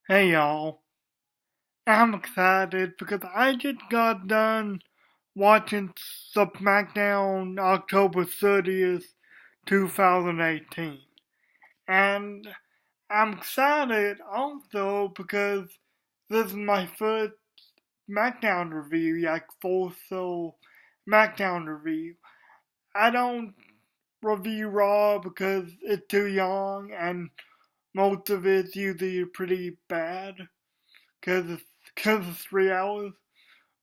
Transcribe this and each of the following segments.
Hey y'all, I'm excited because I just got done watching the SmackDown October 30th, 2018. And I'm excited also because this is my first SmackDown review, like full soul SmackDown review. I don't review Raw because it's too long and most of it's usually pretty bad because it's 3 hours.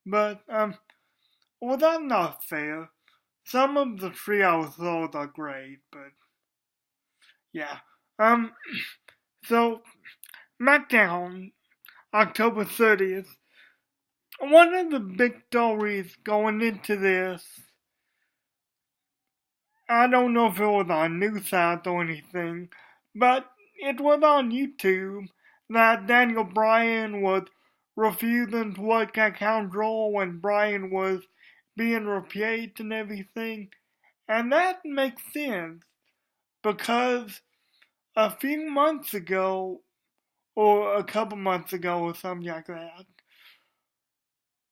But well, that's not fair. Some of the 3 hour shows are great, but yeah. Um, so SmackDown, October 30th. One of the big stories going into this, I don't know if it was on news sites or anything, but it was on YouTube that Daniel Bryan was refusing to work at Count Draw when Bryan was being replaced and everything. And that makes sense because a few months ago, or a couple months ago, or something like that,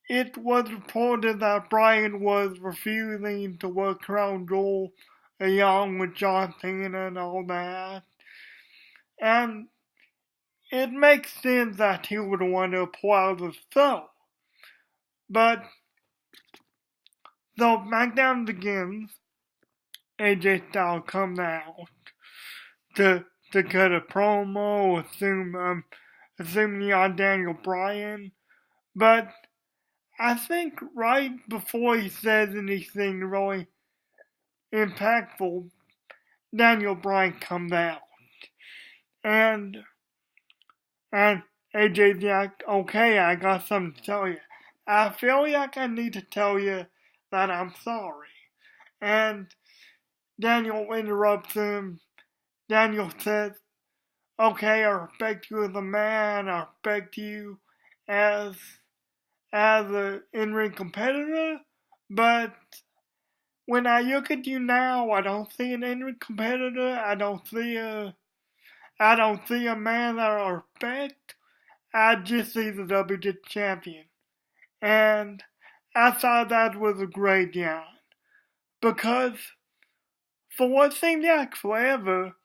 it was reported that Bryan was refusing to work Crown Jewel along with John Cena and all that. And it makes sense that he would want to pull out the show. But so SmackDown begins. AJ Styles comes out to to cut a promo, assuming on Daniel Bryan. But I think right before he says anything really impactful, Daniel Bryan comes out. And and AJ's like, okay, I got something to tell you. I feel like I need to tell you that I'm sorry. And Daniel interrupts him. Daniel says, okay, I respect you as a man, I respect you as an in-ring competitor, but when I look at you now, I don't see an in-ring competitor. I don't see a man that I respect. I just see the WWE champion, and I thought that was a great line because for what seemed like forever,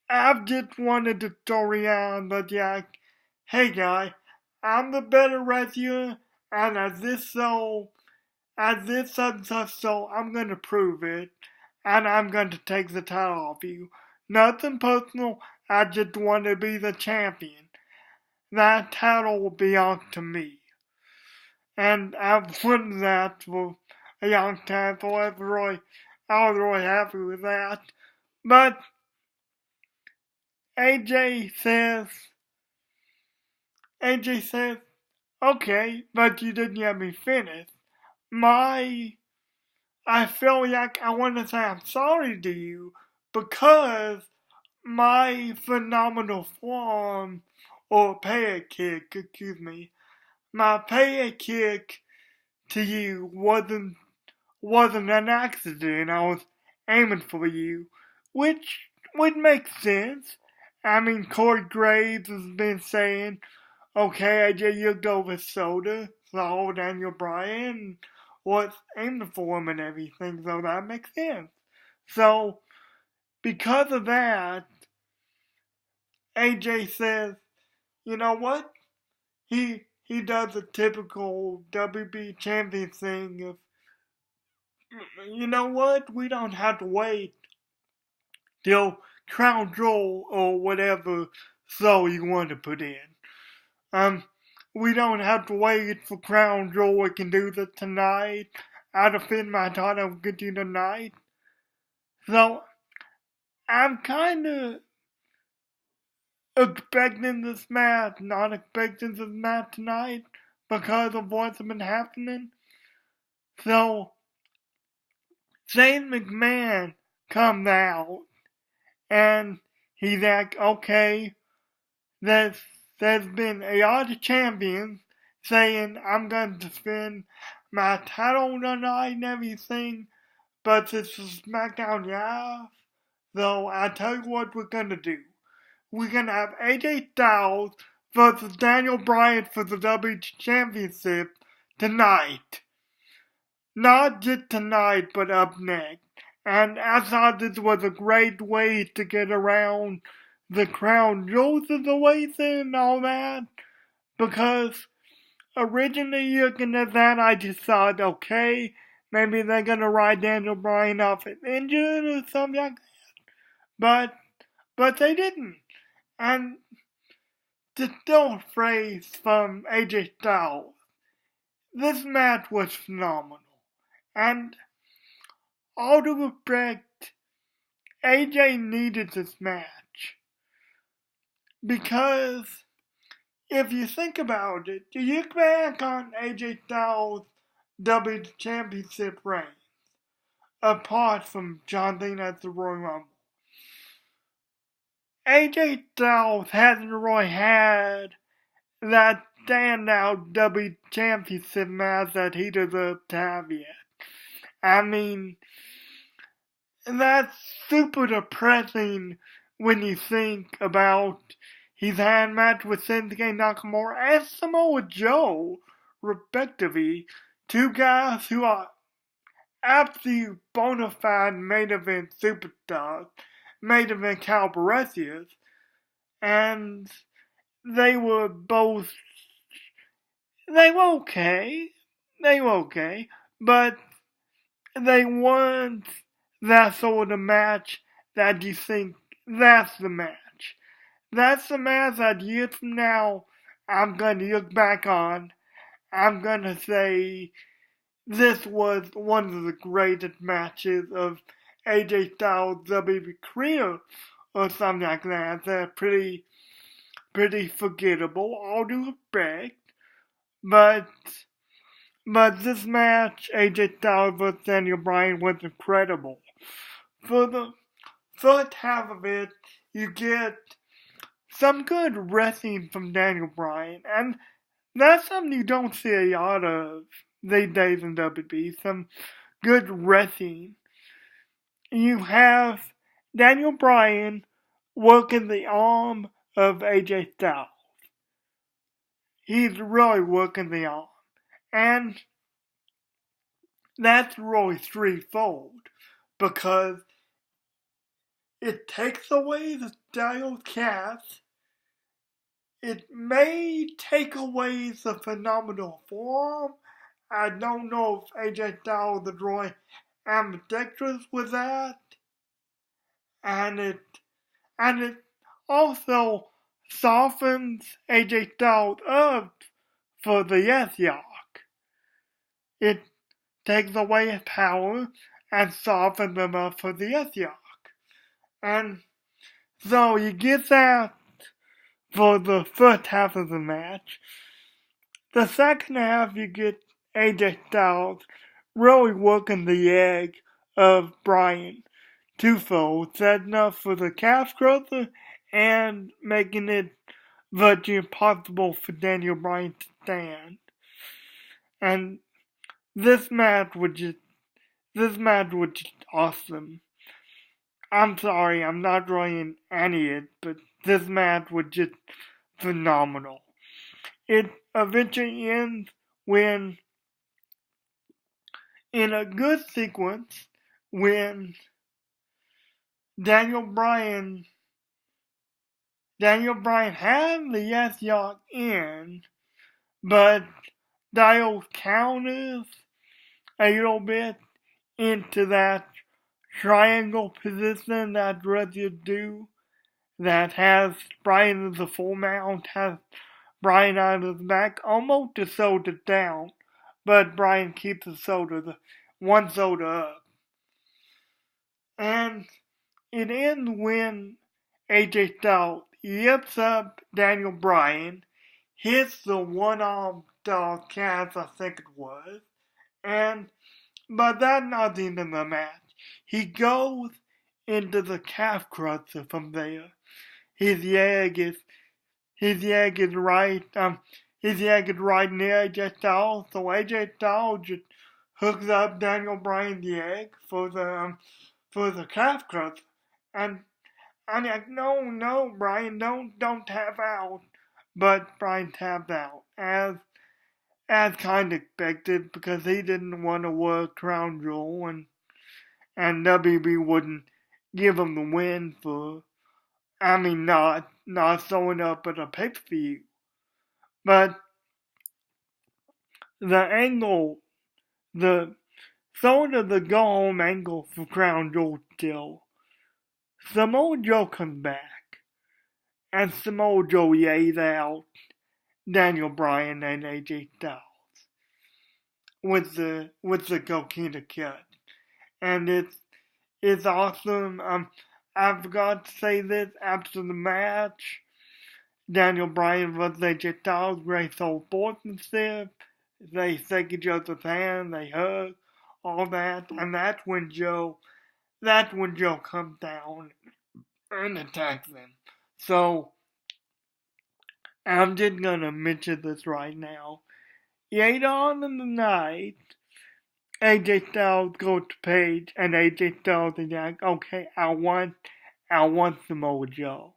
I've just wanted the story on that like, hey guy, I'm the better wrestler, and as this such and such so, I'm gonna prove it, and I'm gonna take the title off you. Nothing personal, I just want to be the champion. That title will belong to me. And I've wanted that for a long time, so I was really happy with that. But AJ says, AJ says, okay, but you didn't let me finish. My I feel like I want to say I'm sorry to you because my phenomenal form, or pay kick, excuse me, my pay kick to you wasn't an accident. I was aiming for you, which would make sense. I mean, Corey Graves has been saying, okay, AJ, you go with soda, so Daniel Bryan was aiming for him and everything, so that makes sense. So, because of that, AJ says, you know what? He does the typical WB champion thing of, you know what? We don't have to wait till Crown Jewel or whatever show you want to put in. Um, we don't have to wait for Crown Jewel. We can do that tonight. I defend my title with you tonight. So I'm kind of expecting this match, not expecting this match tonight because of what's been happening. So Shane McMahon comes out and he's like, okay, there's been a lot of champions saying I'm going to defend my title tonight and everything, but this is SmackDown Live, so I tell you what we're gonna do. We're gonna have AJ Styles versus Daniel Bryan for the WWE Championship tonight. Not just tonight, but up next. And I thought this was a great way to get around the crown jewels situation and all that. Because originally looking at that, I just thought, okay, maybe they're gonna ride Daniel Bryan off as injured or something like that. But they didn't. And to steal a phrase from AJ Styles, this match was phenomenal. And all due respect, AJ needed this match. Because if you think about it, you look back on AJ Styles' W Championship reign, apart from John Cena at the Royal Rumble, AJ Styles hasn't really had that standout W Championship match that he deserved to have yet. I mean, that's super depressing when you think about his hand match with Shinsuke Nakamura and Samoa Joe, respectively, two guys who are absolute bona fide main event superstars, main event caliber wrestlers, and they were okay, but they weren't that sort of match that you think that's the match. That's the match that years from now I'm going to look back on. I'm going to say this was one of the greatest matches of AJ Styles' WWE career or something like that. They're pretty forgettable, all due respect. But this match, AJ Styles vs. Daniel Bryan, was incredible. For the first half of it, you get some good wrestling from Daniel Bryan, and that's something you don't see a lot of these days in WWE. Some good wrestling. You have Daniel Bryan working the arm of AJ Styles. He's really working the arm. And that's really threefold, because it takes away the Styles cast. It may take away the phenomenal form. I don't know if AJ Styles is really ambidextrous with that. And it also softens AJ Styles up for the yes yock. It takes away his power and softens him up for the yes yock. And so you get that for the first half of the match. The second half, you get AJ Styles really working the egg of Bryan twofold, setting up for the calf crusher and making it virtually impossible for Daniel Bryan to stand. And this match was just awesome. I'm sorry, I'm not really an idiot, but this match was just phenomenal. It eventually ends when, in a good sequence, when Daniel Bryan had the yes yock in, but Styles counters a little bit into that triangle position that wrestlers do, that has Bryan as a full mount, has Bryan on his back, almost the shoulder down, but Bryan keeps one shoulder up. And it ends when AJ Styles lifts up Daniel Bryan, hits the one-arm dog cast, I think it was, but that's not the end of the match. He goes into the calf crusher from there. His leg is right near AJ Styles, so AJ Styles just hooks up Daniel Bryan's leg for the calf crusher. And I'm like, no, Bryan, don't tap out. but Bryan tapped out, as kind of expected, because he didn't want to work Crown Jewel, and WB wouldn't give him the win for, not showing up at a pay-per-view. But the angle, the sort of the go-home angle for Crown Jewel still, Samoa Joe comes back, and Samoa Joe yays out Daniel Bryan and AJ Styles with the coquina cut, and it's awesome. I forgot to say this after the match. Daniel Bryan versus AJ Styles, great soul sportsmanship. They shake each other's hand, they hug, all that, and that's when Joe comes down and attacks them. So I'm just gonna mention this right now. Later on in the night, AJ Styles goes to Paige, and AJ Styles is like, okay, I want Samoa Joe.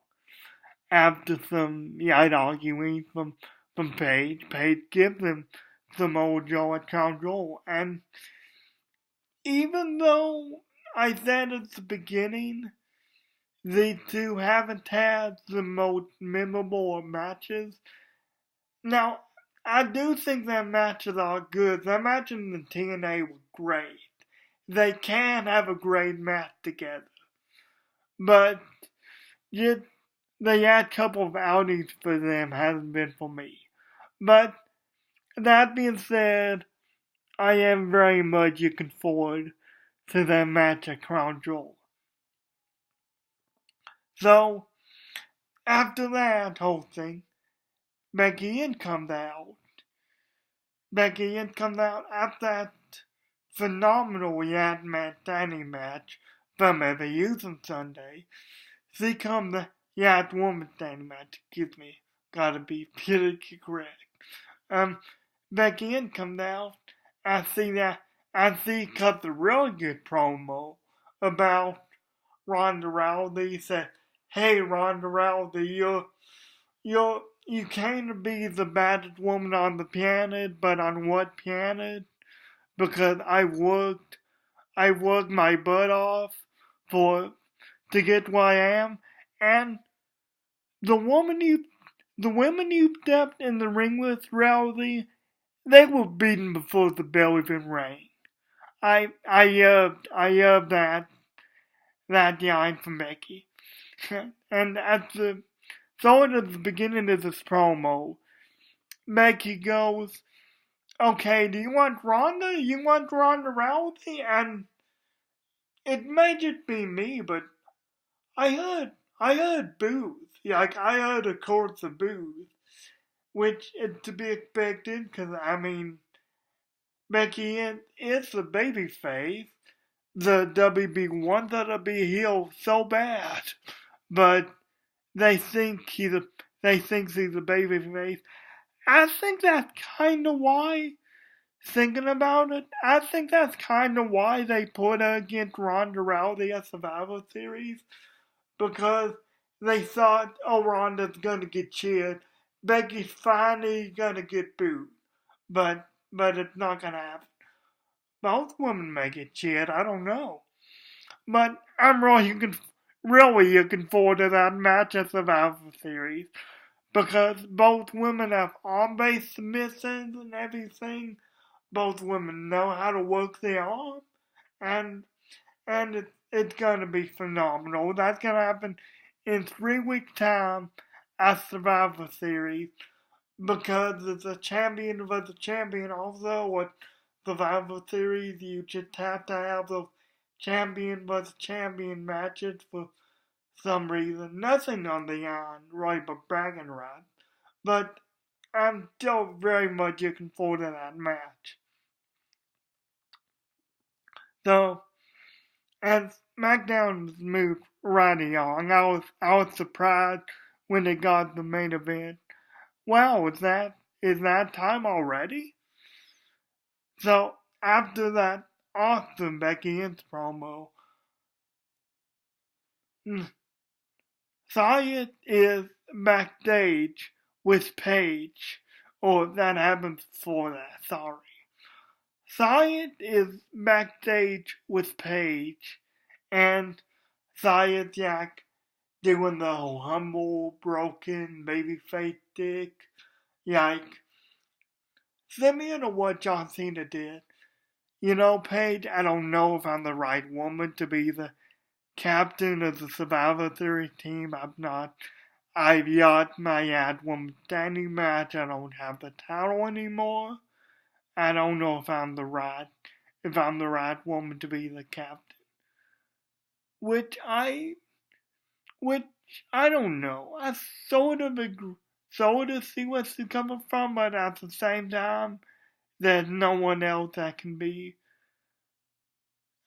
After some light arguing from Paige gives him Samoa Joe at Crown Jewel. And even though I said at the beginning, these two haven't had the most memorable matches. Now, I do think their matches are good. Their match in the TNA was great. They can have a great match together. But just the last couple of outings for them hasn't been for me. But that being said, I am very much looking forward to their match at Crown Jewel. So, after that whole thing, Becky Lynch comes out. Becky Lynch comes out after that phenomenal Yat Man standing match from Every Youth on Sunday. She comes the Yat Woman standing match, excuse me, gotta be politically correct. Becky Lynch comes out. I see cut the really good promo about Ronda Rousey. Said, "Hey Ronda Rousey, you can't be the baddest woman on the planet, but on what planet? Because I worked my butt off to get where I am, and the women you stepped in the ring with, Rousey, they were beaten before the bell even rang." I loved that line from Becky. And at the sort of the beginning of this promo, Becky goes, "Okay, do you want Ronda? You want Ronda Rousey?" And it may just be me, but I heard boos. Like, I heard a chorus of boos, which is to be expected, because, Becky is the baby face. The WB wants her to be heel so bad, but they think she's a baby face. I think that's kind of why, thinking about it, I think that's kind of why they put her against Ronda Rousey at Survivor Series, because they thought, oh, Ronda's gonna get cheered, Becky's finally gonna get booed, but it's not gonna happen. Both women may get cheered, I don't know. But I'm really looking forward to that match at Survivor Series, because both women have arm-based submissions and everything. Both women know how to work the arm, and it's gonna be phenomenal. That's gonna happen in 3 weeks' time at Survivor Series, because it's a champion versus champion. Also, at Survivor Series, you just have to have those champion versus champion matches for some reason. Nothing on the line, right, but bragging rights. But I'm still very much looking forward to that match. So, as SmackDown moved right along, I was surprised when they got the main event. Wow, is that time already? So, after that awesome Becky Lynch promo, Saya is backstage with Paige. Or that happened before that, sorry. Syed is backstage with Paige, and Syed's Yak doing the whole humble, broken, babyface dick. Like, similar to what John Cena did. You know, Paige, I don't know if I'm the right woman to be the captain of the Survivor Series team. I'm not. I've got my ad woman standing match. I don't have the title anymore. I don't know if I'm the right woman to be the captain. Which which I don't know. I sort of see where she's coming from, but at the same time, there's no one else that can be.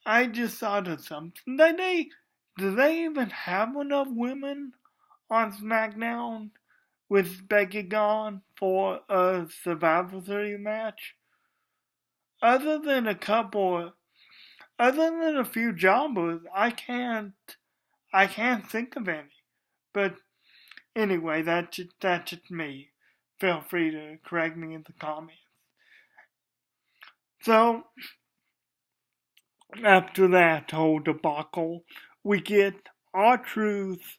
I just thought of something. Do they even have enough women on SmackDown with Becky gone for a Survivor Series match? Other than a few jobbers, I can't think of any. But anyway, that's just me. Feel free to correct me in the comments. So, after that whole debacle, we get R-Truth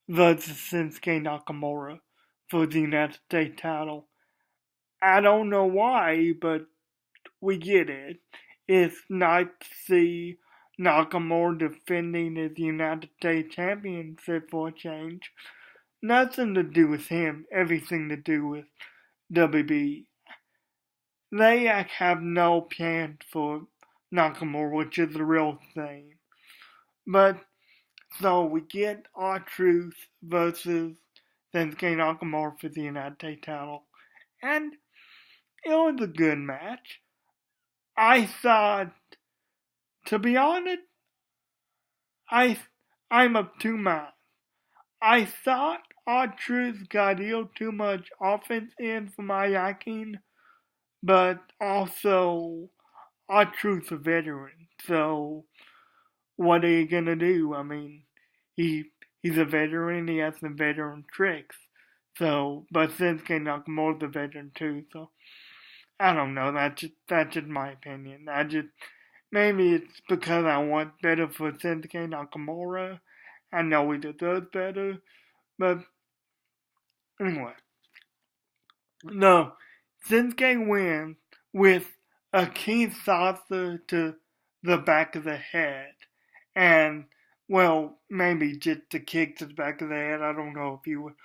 versus Shinsuke Nakamura for the United States title. I don't know why, but we get it. It's nice to see Nakamura defending his United States Championship for a change. Nothing to do with him, everything to do with WB. They have no plan for Nakamura, which is the real thing. But, so we get R-Truth versus Shinsuke Nakamura for the United States title. And it was a good match. I thought, to be honest, I'm of two minds. I thought R-Truth got too much offense in for my liking, but also R-Truth's a veteran, so what are you gonna do? I mean, he's a veteran, he has some veteran tricks. So, but Shinsuke Nakamura's a veteran too, so I don't know, that's just my opinion. Maybe it's because I want better for Shinsuke Nakamura. I know he deserves better, but anyway. No, Shinsuke wins with a key saucer to the back of the head. And, well, maybe just a kick to the back of the head. I don't know if you would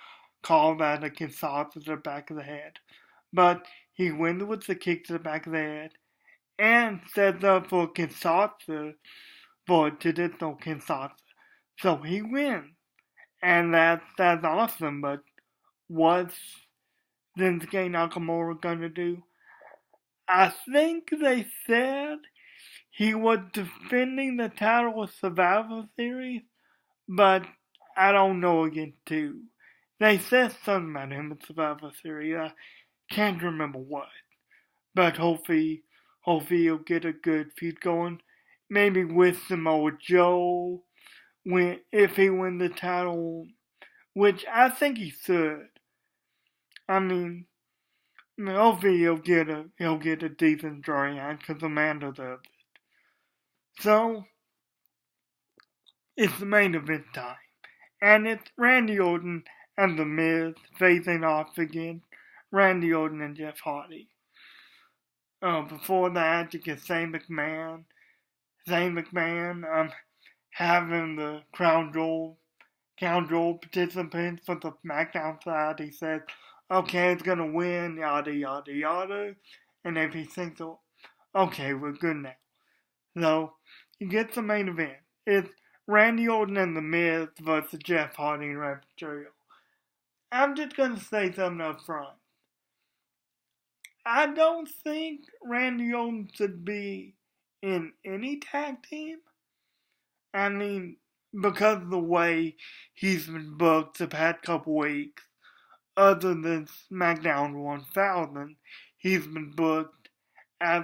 call that a key saucer to the back of the head. But he wins with the kick to the back of the head and sets up for Kinsatsu for traditional Kinsatsu. So he wins. And that's awesome, but what's Shinsuke Nakamura gonna do? I think they said he was defending the title of Survivor Series, but I don't know again too. They said something about him in Survivor Series. I can't remember what. But hopefully he'll get a good feud going. Maybe with Samoa Joe if he wins the title, which I think he should. I mean, hopefully he'll get a decent drawing because Amanda does it. So it's the main event time, and it's Randy Orton and The Miz facing off again. Randy Orton and Jeff Hardy. Before that, you get Shane McMahon having the Crown Jewel participants for the SmackDown side. He said, okay, it's gonna win, yada yada yada. And if he thinks, okay, we're good now. So, he gets the main event. It's Randy Orton and The Miz versus Jeff Hardy and Rey Mysterio. I'm just gonna say something up front. I don't think Randy Orton should be in any tag team. I mean, because of the way he's been booked the past couple weeks, other than SmackDown 1000, he's been booked as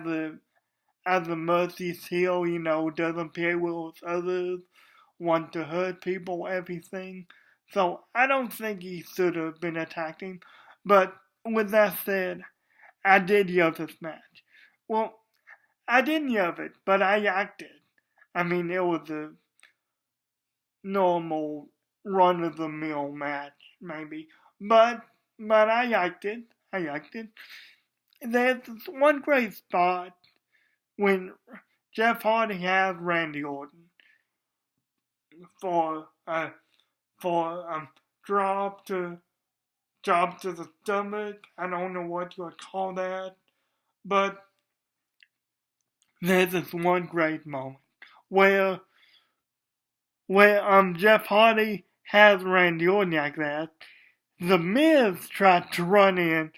a mercy heel, doesn't play well with others, want to hurt people, everything. So I don't think he should have been attacking. But with that said, I did love this match. Well, I didn't love it, but I liked it. I mean, it was a normal run of the mill match, maybe. But I liked it. I liked it. There's one great spot when Jeff Hardy has Randy Orton for for drop to the stomach. I don't know what you would call that, but there's this one great moment where Jeff Hardy has Randy Orton like that. The Miz tried to run in.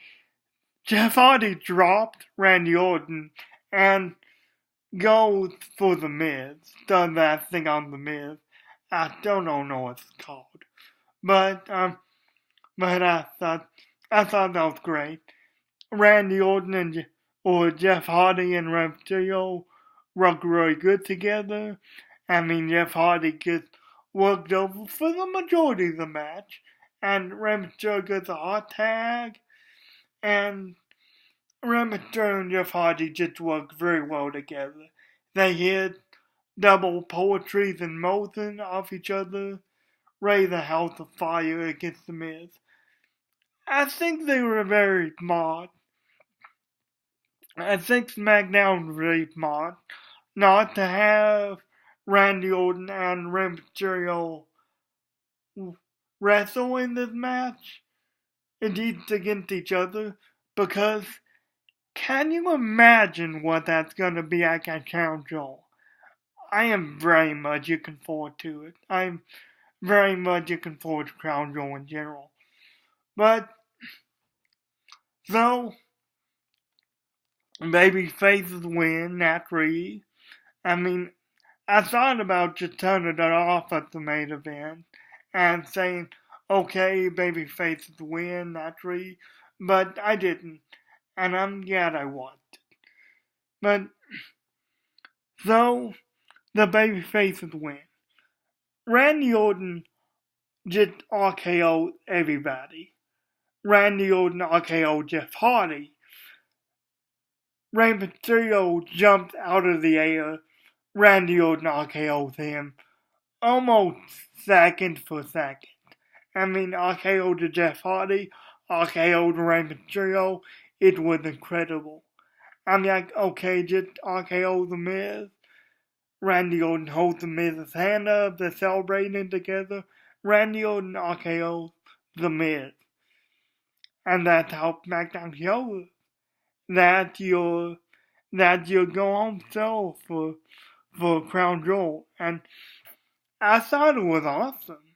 Jeff Hardy dropped Randy Orton and goes for the Miz. Does that thing on the Miz. I don't know what it's called. But I thought that was great. Randy Orton or Jeff Hardy and Rey Mysterio work really good together. I mean, Jeff Hardy gets worked over for the majority of the match, and Rey Mysterio gets a hot tag, and Rey Mysterio and Jeff Hardy just work very well together. They hit double poetries and motion off each other, raise a house of fire against the Miz. I think they were very smart. I think SmackDown was very smart not to have Randy Orton and Rey Mysterio wrestle in this match, indeed against each other, because can you imagine what that's going to be like at Crown Jewel? I am very much looking forward to it. I'm very much looking forward to Crown Jewel in general. But, so, baby faces win naturally. I mean, I thought about just turning it off at the main event and saying, okay, baby faces win naturally, but I didn't, and I'm glad I watched it. But, so, the baby faces win. Randy Orton just RKO'd everybody. Randy Orton RKO'd Jeff Hardy. Rey Mysterio jumped out of the air. Randy Orton RKO'd him almost second for second. I mean, RKO to Jeff Hardy, RKO to Rey Mysterio. It was incredible. I'm like, okay, just RKO the Miz. Randy Orton holds the Miz's hand up. They're celebrating together. Randy Orton RKO the Miz. And that's how SmackDown shows that your go home show for Crown Jewel. And I thought it was awesome.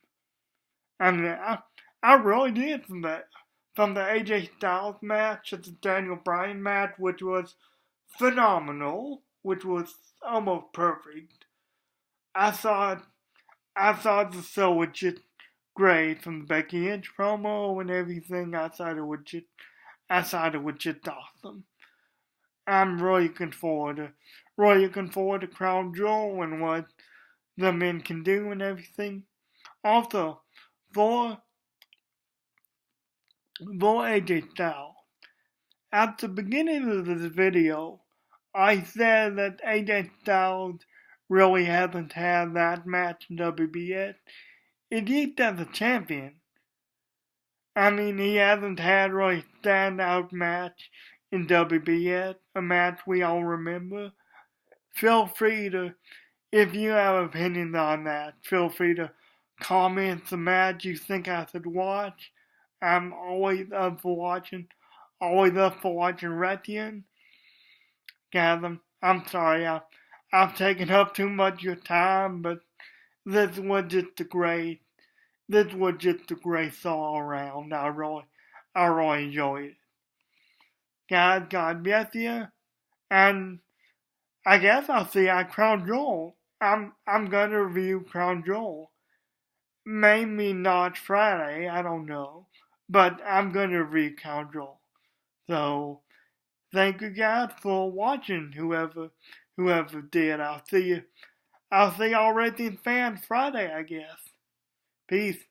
I mean, I really did from the AJ Styles match to the Daniel Bryan match, which was phenomenal, which was almost perfect. I thought the show was just great from the Becky Lynch promo and everything. I thought it was just awesome. I'm really looking forward to Crown Jewel and what the men can do and everything. Also, for AJ Styles, at the beginning of this video, I said that AJ Styles really hasn't had that match in WB yet. At least as a champion. I mean, he hasn't had really standout match in WB yet, a match we all remember. Feel free to, if you have opinions on that, feel free to comment the match you think I should watch. I'm always up for watching wrestling. Guys, I'm sorry, I've taken up too much of your time, but this was just a great show all around. I really enjoyed it. Guys, God bless you, and I guess I'll see you at Crown Jewel. I'm gonna review Crown Jewel. Maybe not Friday, I don't know, but I'm gonna review Crown Jewel. So, thank you guys for watching. Whoever did, I'll see y'all wrestling fans Friday, I guess. Peace.